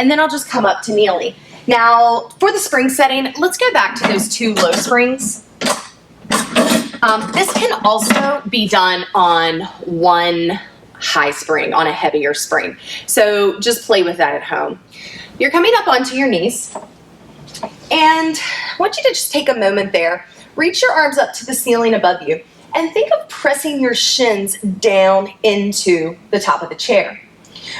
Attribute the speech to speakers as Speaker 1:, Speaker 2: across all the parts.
Speaker 1: and then I'll just come up to kneeling. Now, for the spring setting, let's go back to those 2 low springs. This can also be done on 1 high spring, on a heavier spring. So just play with that at home. You're coming up onto your knees, and I want you to just take a moment there. Reach your arms up to the ceiling above you, and think of pressing your shins down into the top of the chair.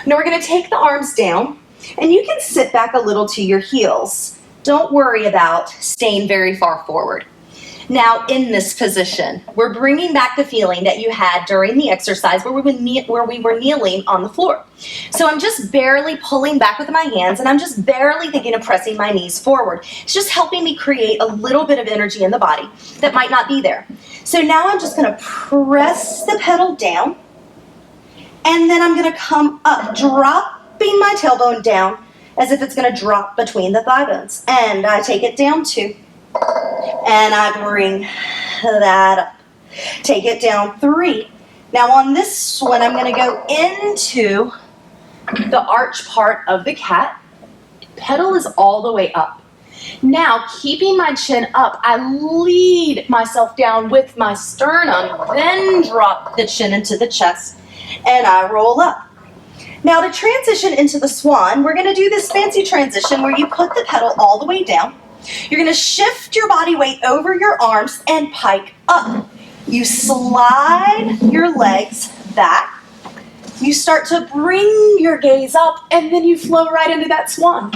Speaker 1: Now we're going to take the arms down, and you can sit back a little to your heels. Don't worry about staying very far forward. Now in this position, we're bringing back the feeling that you had during the exercise where we were kneeling on the floor. So I'm just barely pulling back with my hands, and I'm just barely thinking of pressing my knees forward. It's just helping me create a little bit of energy in the body that might not be there. So now I'm just going to press the pedal down, and then I'm going to come up, dropping my tailbone down as if it's going to drop between the thigh bones. And I take it down 2. And I bring that up. Take it down 3. Now on this one, I'm going to go into the arch part of the cat. Pedal is all the way up. Now, keeping my chin up, I lead myself down with my sternum, then drop the chin into the chest, and I roll up. Now to transition into the swan, we're going to do this fancy transition where you put the pedal all the way down. You're going to shift your body weight over your arms and pike up. You slide your legs back. You start to bring your gaze up, and then you flow right into that swan.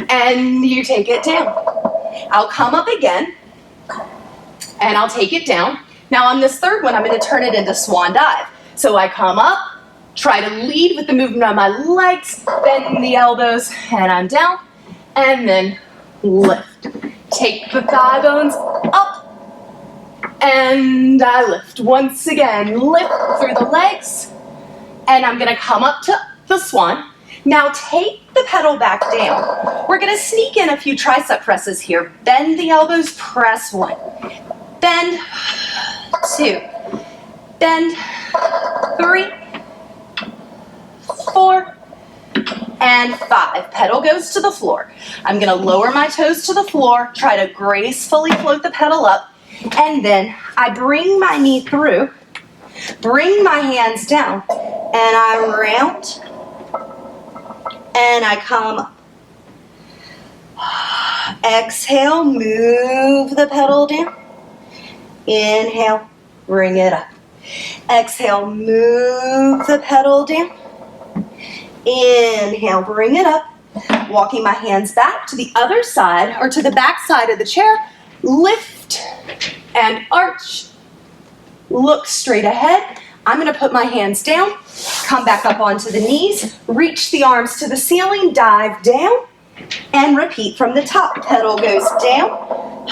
Speaker 1: And you take it down. I'll come up again, and I'll take it down. Now on this third one, I'm going to turn it into swan dive. So I come up, try to lead with the movement of my legs, bend the elbows, and I'm down, and then lift. Take the thigh bones up, and I lift. Once again, lift through the legs, and I'm going to come up to the swan. Now take the pedal back down. We're going to sneak in a few tricep presses here. Bend the elbows, press 1. Bend 2. Bend 3. 4. And 5. Pedal goes to the floor. I'm going to lower my toes to the floor, try to gracefully float the pedal up, and then I bring my knee through, bring my hands down, and I round, and I come up. Exhale, move the pedal down. Inhale, bring it up. Exhale, move the pedal down. Inhale, bring it up. Walking my hands back to the other side, or to the back side of the chair. Lift and arch. Look straight ahead. I'm going to put my hands down, come back up onto the knees, reach the arms to the ceiling, dive down, and repeat from the top. Pedal goes down,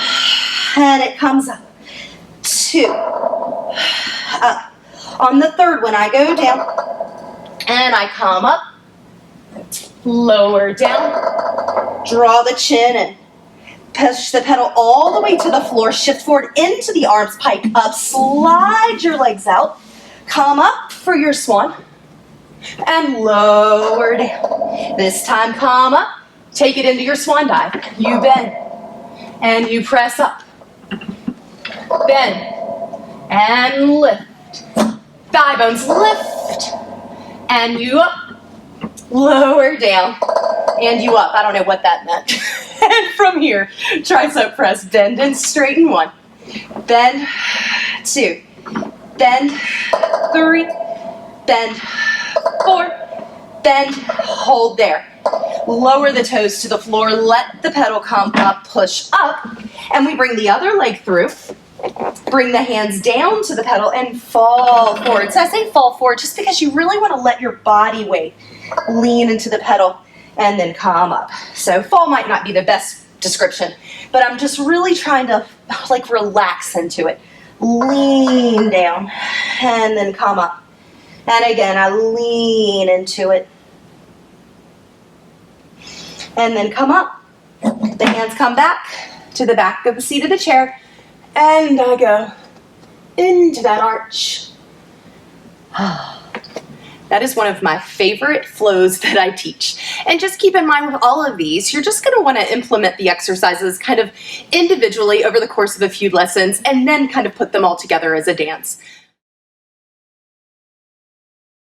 Speaker 1: and it comes up. 2. Up. On the third one, I go down, and I come up. Lower down, draw the chin and push the pedal all the way to the floor, shift forward into the arms, pike up, slide your legs out, come up for your swan, and lower down. This time come up, take it into your swan dive. You bend, and you press up, bend, and lift. Thigh bones lift, and you up. Lower down, and you up. I don't know what that meant. And from here, tricep press, bend and straighten 1. Bend 2. Bend 3. Bend 4. Bend, hold there. Lower the toes to the floor, let the pedal come up, push up, and we bring the other leg through. Bring the hands down to the pedal and fall forward. So I say fall forward just because you really want to let your body weight lean into the pedal and then come up. So fall might not be the best description, but I'm just really trying to like relax into it. Lean down and then come up. And again, I lean into it. And then come up. The hands come back to the back of the seat of the chair. And I go into that arch. That is one of my favorite flows that I teach. And just keep in mind with all of these, you're just going to want to implement the exercises kind of individually over the course of a few lessons and then kind of put them all together as a dance.